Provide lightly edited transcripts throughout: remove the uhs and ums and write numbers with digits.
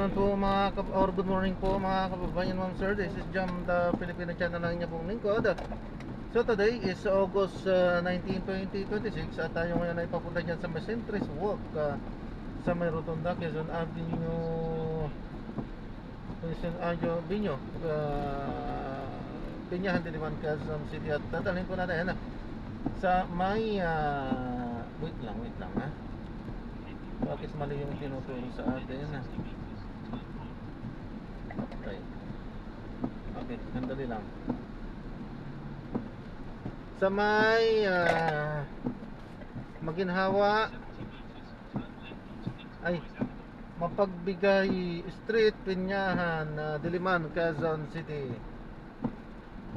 afternoon po or good morning po mga kababayan, ma'am sir. This is Jam, the Filipino channel lang niya pong lingkod. So today is August 19, 2026 at tayo ngayon ay papunta dyan sa Mesentris Walk sa may Rotunda, Quezon Avenue, Binyahan Diliman, Quezon City. At tatalhin po natin sa may wait lang ha. Bakit mali yung tinuturo sa atin Okay, sandali lang. Sa may Maginhawa Mapagbigay Street, Binyahan, Diliman, Quezon City.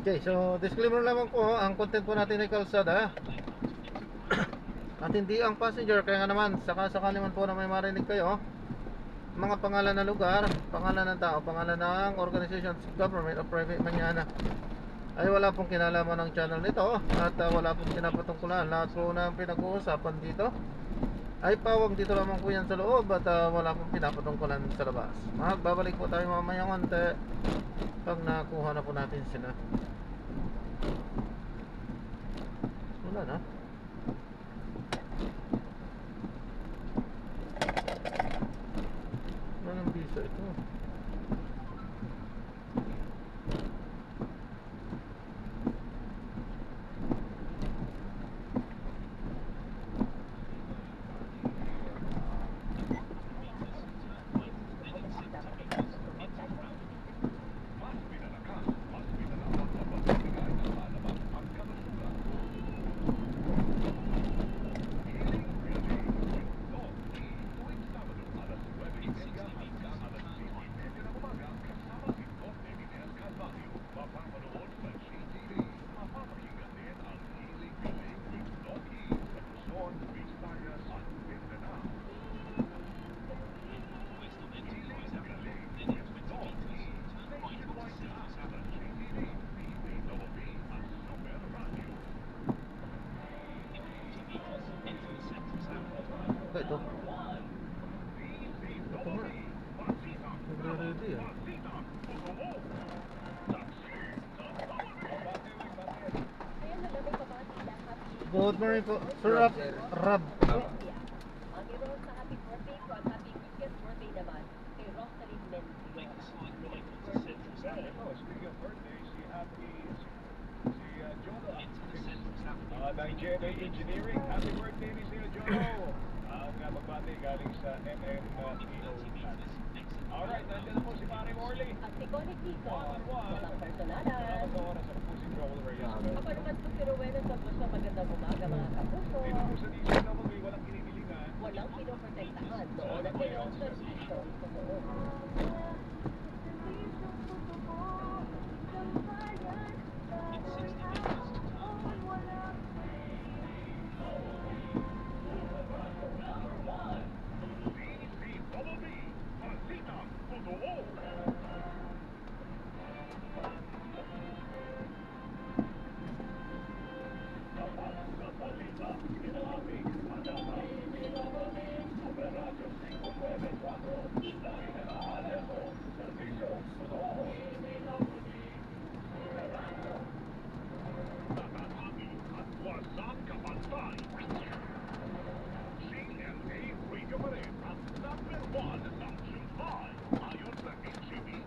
Okay, so disclaimer lamang po, ang content po natin ay kalsada at hindi ang passenger. Kaya nga naman, sakali man po na may marinig kayo mga pangalan ng lugar, pangalan ng tao, pangalan ng organization, government o private man yan, ay wala pong kinalaman ng channel nito at wala pong pinapatungkulan. Lahat po na pinag-uusapan dito ay pawang dito lamang po yan sa loob at wala pong pinapatungkulan sa labas. Magbabalik po tayo mamaya konti pag nakuha na po natin sila. Wala na. Anong visa ito? Ito. Ito nga. Nagre-ready Good morning po. Sir Rab. Ang i-roll sa happy birthday ko at happy weekend birthday naman kay Rosalind Menzies. Speaking of birthdays, si Jono. Ng Engineering. Happy birthday ni Sir Jono. Ang magbati galing sa MMEO. Alright, nandiyan na po si Mari Morley. At si Connie Kiko, walang personalan. Ako oras sa po si Joel Reyes. Ako naman po si Rowena Santoso. Magandang umaga mga kapuso. Dito po sa DCW, walang kinikilingan. Walang pinoprotektahan doon at mayroong servisyo. Ayon sa HCB,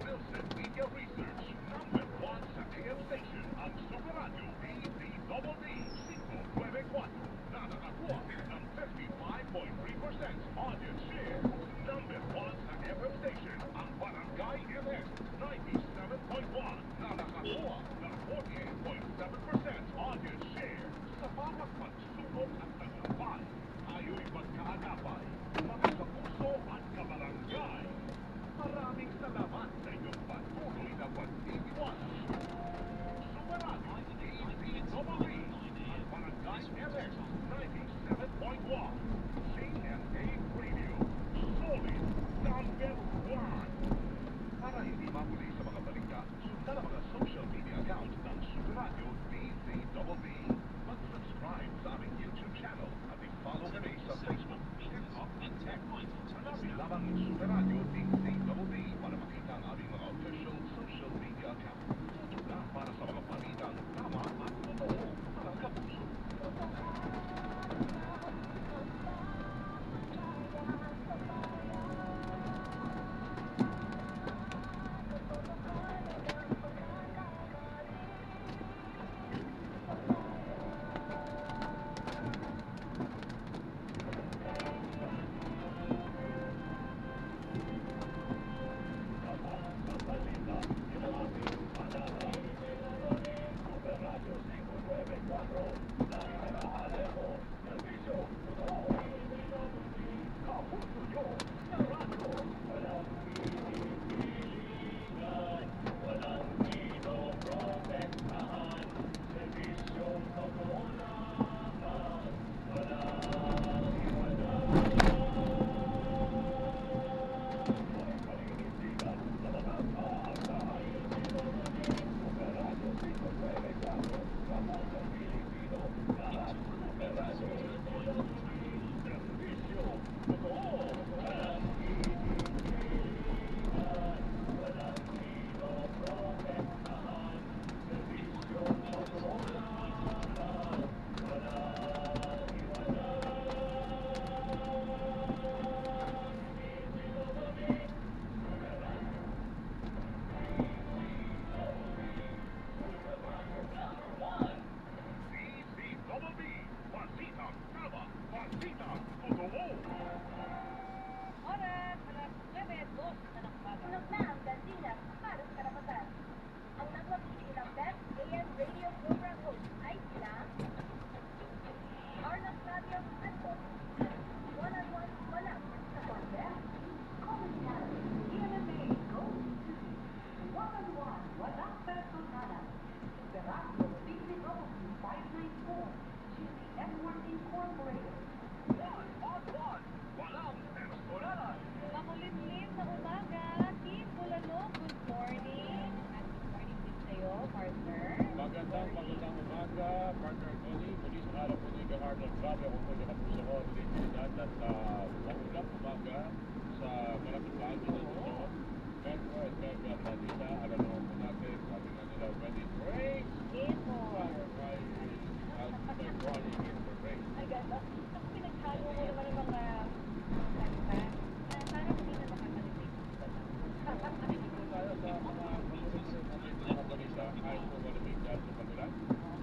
mga balita ay po malamig dahil sa pagulan.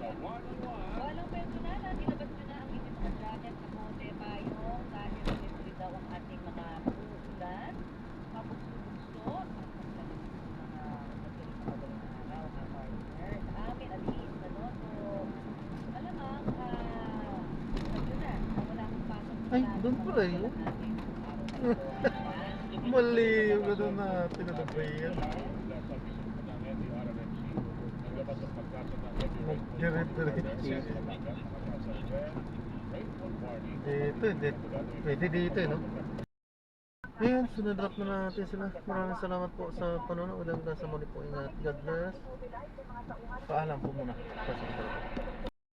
Sa 1-1, Walang personalan, nilabas nyo na ang inyong mga jacket sa Monte Payong dahil libre daw ang ating mga uulan. Mabugso-bugso ang pagkalit ng mga madaling araw, ha, partner. Sa amin, alis, ano, so, malamang, sabi na wala akong pasok sa Ay, lahat doon ng pala mga yun. ulan natin sa araw na ito. Mali yung gano'n natin na ba yan? nasa mismo po ng NDRRMC, naglabas ang pagkasa ng heavy rainfall Mag-diretso. rainfall warning. Dito, pwede dito, no? Ayan, sinadrop na natin sila. Maraming salamat po sa panonood. Hanggang sa muli po. Ingat. God bless. Paalam po muna. Pasok po.